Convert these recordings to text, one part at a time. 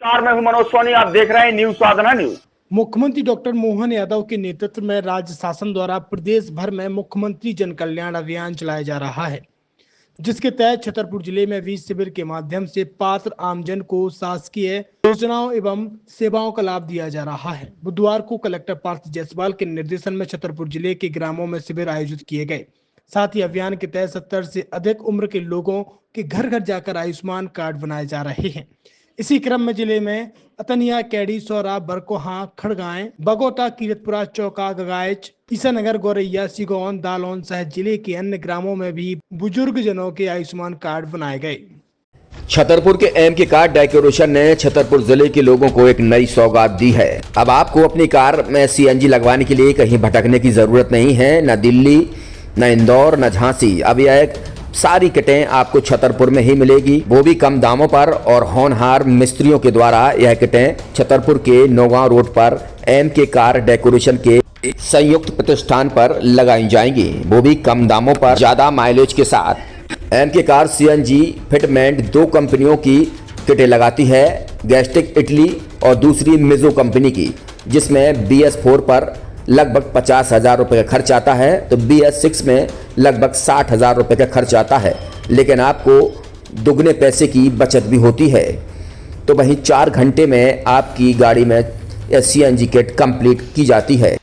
मैं हूं मनोज सोनी, आप देख रहे हैं न्यूज साधना न्यूज। मुख्यमंत्री डॉक्टर मोहन यादव के नेतृत्व में राज्य शासन द्वारा प्रदेश भर में मुख्यमंत्री जन कल्याण अभियान चलाया जा रहा है, जिसके तहत छतरपुर जिले में भी शिविर के माध्यम से पात्र आमजन को शासकीय योजनाओं एवं सेवाओं का लाभ दिया जा रहा है। बुधवार को कलेक्टर पार्थ जायसवाल के निर्देशन में छतरपुर जिले के ग्रामों में शिविर आयोजित किए गए। साथ ही अभियान के तहत 70 से अधिक उम्र के लोगों के घर घर जाकर आयुष्मान कार्ड बनाए जा रहे हैं। इसी क्रम में जिले में अतनिया, कैडी, सौरा, बरकोहा, खड़गांव, बगोटा, कीरतपुरा, चौका, गगाइच, ईसानगर, गोरैया, सिगौन, दालौन सहित जिले के अन्य ग्रामों में भी बुजुर्ग जनों के आयुष्मान कार्ड बनाए गए। छतरपुर के एम के कार डेकोरेशन ने छतरपुर जिले के लोगों को एक नई सौगात दी है। अब आपको अपनी कार में सीएनजी लगवाने के लिए कहीं भटकने की जरूरत नहीं है, न दिल्ली, न इंदौर, न झांसी। अब यह सारी किटें आपको छतरपुर में ही मिलेगी, वो भी कम दामों पर। और होनहार मिस्त्रियों के द्वारा यह किटें छतरपुर के नौगांव रोड पर एम के कार डेकोरेशन के संयुक्त प्रतिष्ठान पर लगाई जाएंगी, वो भी कम दामों पर, ज्यादा माइलेज के साथ। एम के कार सीएनजी फिटमेंट 2 कंपनियों की किटें लगाती है, गैस्टिक इटली और दूसरी मिजो कंपनी की, जिसमें BS4 पर लगभग 50,000 रुपये का खर्च आता है, तो BS6 में लगभग 60,000 रुपये का खर्च आता है। लेकिन आपको दुगने पैसे की बचत भी होती है। तो वहीं 4 घंटे में आपकी गाड़ी में सीएनजी किट कंप्लीट की जाती है।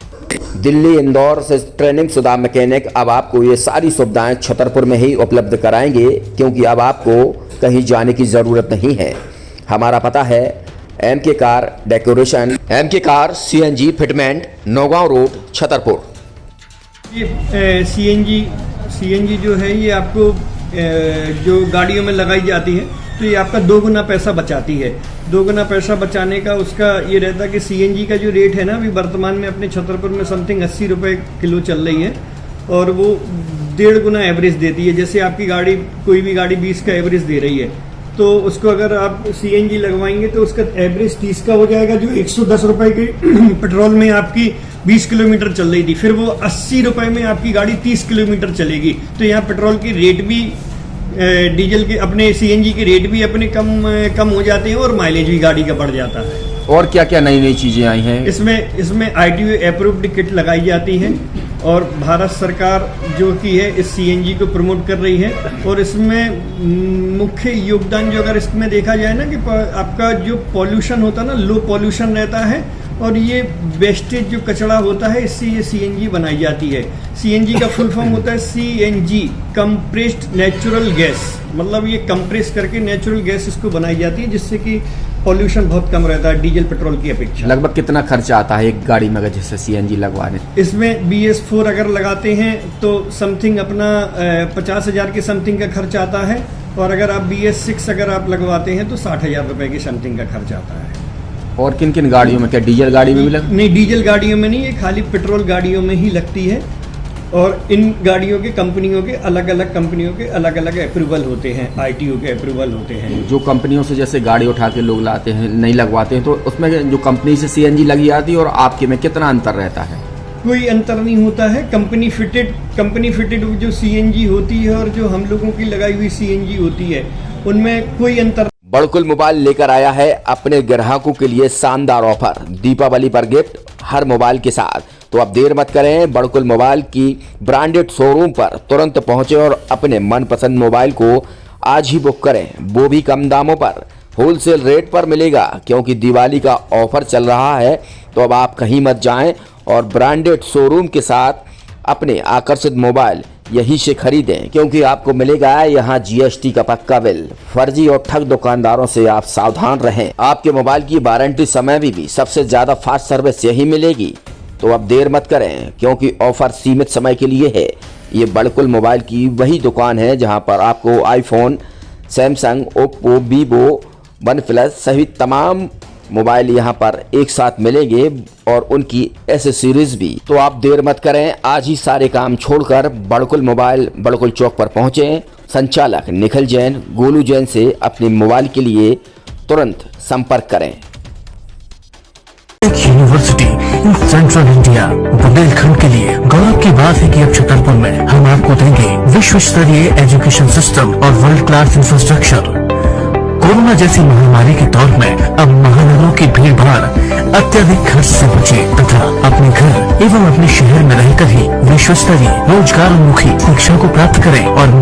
दिल्ली, इंदौर से ट्रेनिंग शुदा मैकेनिक अब आपको ये सारी सुविधाएं छतरपुर में ही उपलब्ध कराएंगे, क्योंकि अब आपको कहीं जाने की ज़रूरत नहीं है। हमारा पता है एम के कार डेकोरेशन, एम के car CNG fitment, Naugaon road, Chhatarpur. ये सीएनजी जो है ये आपको जो गाड़ियों में लगाई जाती है, तो ये आपका 2 गुना पैसा बचाती है। 2 गुना पैसा बचाने का उसका ये रहता है कि सीएनजी का जो रेट है ना, अभी वर्तमान में अपने छतरपुर में समथिंग 80 रुपये किलो चल रही है, और वो 1.5 गुना एवरेज देती है। जैसे आपकी गाड़ी, कोई भी गाड़ी 20 का एवरेज दे रही है, तो उसको अगर आप सीएनजी लगवाएंगे तो उसका एवरेज 30 का हो जाएगा, जो 110 रुपए के पेट्रोल में आपकी 20 किलोमीटर चल रही थी, फिर वो 80 रुपए में आपकी गाड़ी 30 किलोमीटर चलेगी। तो यहाँ पेट्रोल की रेट भी, डीजल के, अपने सीएनजी के रेट भी अपने कम हो जाते हैं, और माइलेज भी गाड़ी का बढ़ जाता है। और क्या क्या नई नई चीजें आई हैं? इसमें ITO अप्रूव्ड किट लगाई जाती है, और भारत सरकार जो की है इस सीएनजी को प्रमोट कर रही है। और इसमें मुख्य योगदान जो अगर इसमें देखा जाए ना, कि आपका जो पॉल्यूशन होता है ना, लो पॉल्यूशन रहता है, और ये वेस्टेज जो कचरा होता है, इससे ये सीएनजी बनाई जाती है। सीएनजी का फुल फॉर्म होता है CNG, कंप्रेस्ड नेचुरल गैस, मतलब ये कंप्रेस करके नेचुरल गैस इसको बनाई जाती है, जिससे कि पॉल्यूशन बहुत कम रहता है डीजल पेट्रोल की अपेक्षा। लगभग कितना खर्चा आता है एक गाड़ी में अगर जैसे सीएनजी लगवाने? इसमें BS4 अगर लगाते हैं तो समथिंग अपना 50,000 के समथिंग का खर्च आता है, और अगर आप BS6 अगर आप लगवाते हैं तो 60,000 रुपए के समथिंग का खर्च आता है। और किन किन गाड़ियों में? क्या डीजल गाड़ी में भी नहीं, डीजल गाड़ियों में नहीं, ये खाली पेट्रोल गाड़ियों में ही लगती है। और इन गाड़ियों के कंपनियों के अलग अलग अप्रूवल होते हैं, ITO के अप्रूवल होते हैं। जो कंपनियों से जैसे गाड़ी उठा के लोग लाते हैं, नहीं लगवाते हैं, तो उसमें जो कंपनी से सीएनजी लगी आती है और आपके में कितना अंतर रहता है? कोई अंतर नहीं होता है। कंपनी फिटेड जो सीएनजी होती है और जो हम लोगों की लगाई हुई सीएनजी होती है, उनमें कोई अंतर। बड़कुल मोबाइल लेकर आया है अपने ग्राहकों के लिए शानदार ऑफर, दीपावली पर गिफ्ट हर मोबाइल के साथ। तो अब देर मत करें, बड़कुल मोबाइल की ब्रांडेड शोरूम पर तुरंत पहुंचे और अपने मनपसंद मोबाइल को आज ही बुक करें, वो भी कम दामों पर, होलसेल रेट पर मिलेगा, क्योंकि दिवाली का ऑफर चल रहा है। तो अब आप कहीं मत जाएं और ब्रांडेड शोरूम के साथ अपने आकर्षित मोबाइल यहीं से खरीदें, क्योंकि आपको मिलेगा यहाँ GST का पक्का बिल। फर्जी और ठग दुकानदारों से आप सावधान रहें। आपके मोबाइल की वारंटी समय में भी सबसे ज्यादा फास्ट सर्विस यही मिलेगी। तो अब देर मत करें, क्योंकि ऑफर सीमित समय के लिए है। ये बड़कुल मोबाइल की वही दुकान है जहां पर आपको iPhone, Samsung, Oppo, Vivo, OnePlus सहित तमाम मोबाइल यहां पर एक साथ मिलेंगे, और उनकी एसेसरीज भी। तो आप देर मत करें, आज ही सारे काम छोड़कर बड़कुल मोबाइल बड़कुल चौक पर पहुंचें। संचालक निखिल जैन, गोलू जैन से अपने मोबाइल के लिए तुरंत संपर्क करें। University in central India, Bundelkhand के लिए गौरव की बात है कि अब छतरपुर में हम आपको देंगे विश्व स्तरीय एजुकेशन सिस्टम और वर्ल्ड क्लास इंफ्रास्ट्रक्चर। कोरोना जैसी महामारी के दौर में अब भीड़ भाड़ अत्यधिक खर्च से बचे तथा अपने घर एवं अपने शहर में रहकर ही विश्व स्तरीय रोजगार उन्मुखी शिक्षा को प्राप्त करें और